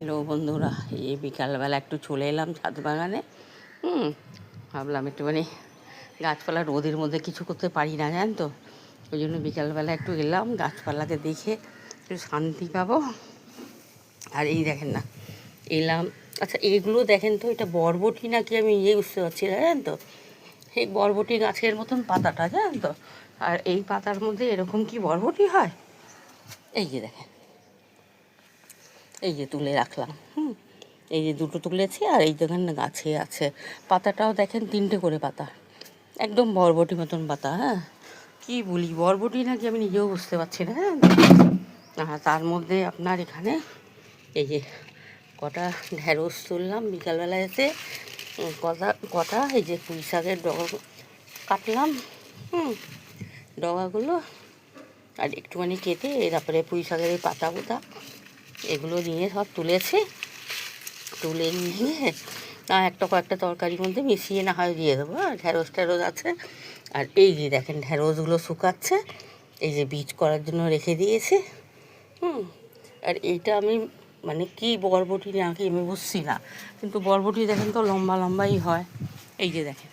Hello বন্ধুরা, এই বিকালবেলা একটু চলে এলাম ছাদ বাগানে। ভাবলাম একটুখানি গাছপালা, রোদের মধ্যে কিছু করতে পারি না জানেন তো, ওই জন্য বিকালবেলা একটু এলাম, গাছপালাকে দেখে একটু শান্তি পাবো। আর এই দেখেন না, এলাম। আচ্ছা এগুলো দেখেন তো, এটা বরবটি নাকি আমি বুঝতে পারছি না জানেন তো। এই বরবটি গাছের মতন পাতাটা জানেন তো, আর এই পাতার মধ্যে এরকম কি বরবটি হয়? এই যে দেখেন, এই যে তুলে রাখলাম। এই যে দুটো তুলেছি, আর এই দেখেন না গাছে আছে। পাতাটাও দেখেন 3টে করে পাতা, একদম বরবটি মতন পাতা। হ্যাঁ, কি বলি, বরবটি নাকি আমি নিজেও বুঝতে পারছি না। হ্যাঁ, তার মধ্যে আপনার এখানে এই যে কটা ঢ্যাঁড়স তুললাম বিকালবেলা এসে, কটা এই যে পুঁই শাকের ডগা কাটলাম। ডগাগুলো আর একটুখানি কেটে, তারপরে পুঁই শাকের এই পাতা পোতা এগুলো নিয়ে সব তুলেছি। তুলে নিয়ে একটা কয়েকটা তরকারির মধ্যে মিশিয়ে না হয় দিয়ে দেবো। ঢ্যাঁড়স আছে। আর এই যে দেখেন ঢ্যাঁড়সগুলো শুকাচ্ছে, এই যে বীজ করার জন্য রেখে দিয়েছে। আর এইটা আমি মানে কি বরবটি নাকি আমি বুঝছি না, কিন্তু বরবটি দেখেন তো লম্বা লম্বাই হয়। এই যে দেখেন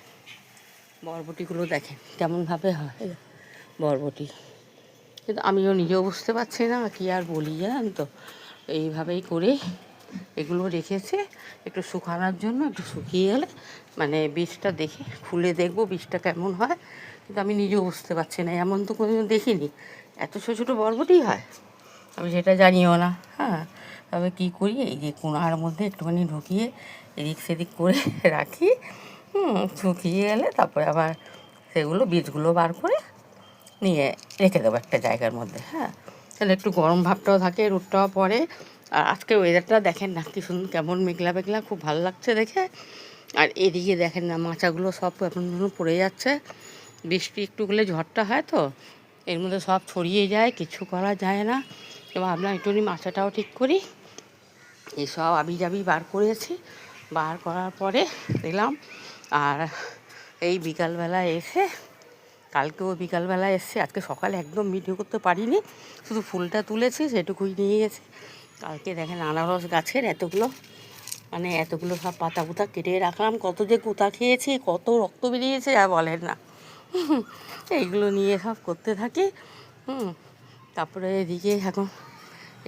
বরবটিগুলো দেখেন কেমনভাবে হয় বরবটি, কিন্তু আমিও নিজেও বুঝতে পারছি না, কি আর বলি জানেন তো। এইভাবেই করে এগুলো রেখেছে একটু শুকানোর জন্য। একটু শুকিয়ে গেলে মানে বীজটা দেখে খুলে দেখবো বীজটা কেমন হয়, কিন্তু আমি নিজেও বুঝতে পারছি না। এমন তো কোনো দেখিনি, এত ছোটো ছোটো বরবটি হয়, আমি সেটা জানিও না। হ্যাঁ, তবে কী করি, এই যে কোণার মধ্যে একটুখানি ঢুকিয়ে এদিক সেদিক করে রাখি। শুকিয়ে গেলে তারপরে আবার সেগুলো বীজগুলো বার করে নিয়ে রেখে দেবো একটা জায়গার মধ্যে। হ্যাঁ, তাহলে একটু গরম ভাবটাও থাকে, রোদটাও পড়ে। আর আজকে ওয়েদারটা দেখেন না কি সুন্দর, কেমন মেঘলা মেঘলা, খুব ভালো লাগছে দেখে। আর এদিকে দেখেন না মাচাগুলো সব এখন পড়ে যাচ্ছে। বৃষ্টি একটু হলে ঝড়টা হয় তো, এর মধ্যে সব ছড়িয়ে যায়, কিছু করা যায় না। তো ভাবলাম একটুখানি মাচাটাও ঠিক করি। এইসব আবিজাবি বার করেছি, বার করার পরে দিলাম। আর এই বিকালবেলা এসে, কালকেও বিকালবেলা এসছে, আজকে সকালে একদম ভিডিও করতে পারিনি, শুধু ফুলটা তুলেছি সেটুকুই নিয়ে গেছি। কালকে দেখেন আনারস গাছের এতগুলো সব পাতা পুতা কেটে রাখলাম, কত যে কোথা খেয়েছি, কত রক্ত বেরিয়েছে আর বলেন না। এইগুলো নিয়ে সব করতে থাকি। তারপরে এদিকে এখন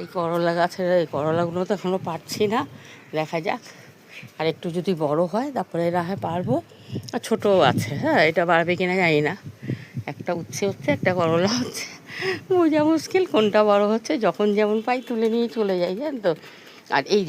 এই করলা গাছের, এই করলাগুলো তো এখনও পারছি না, দেখা যাক আর একটু যদি বড় হয় তারপরে এরা হয় পারবো। আর ছোটো আছে, হ্যাঁ, এটা বাড়বে কিনা জানি না। একটা উচ্ছে হচ্ছে, একটা করলা হচ্ছে, বোঝা মুশকিল কোনটা বড় হচ্ছে। যখন যেমন পাই তুলে নিয়ে চলে যাই জানেন তো। আর এই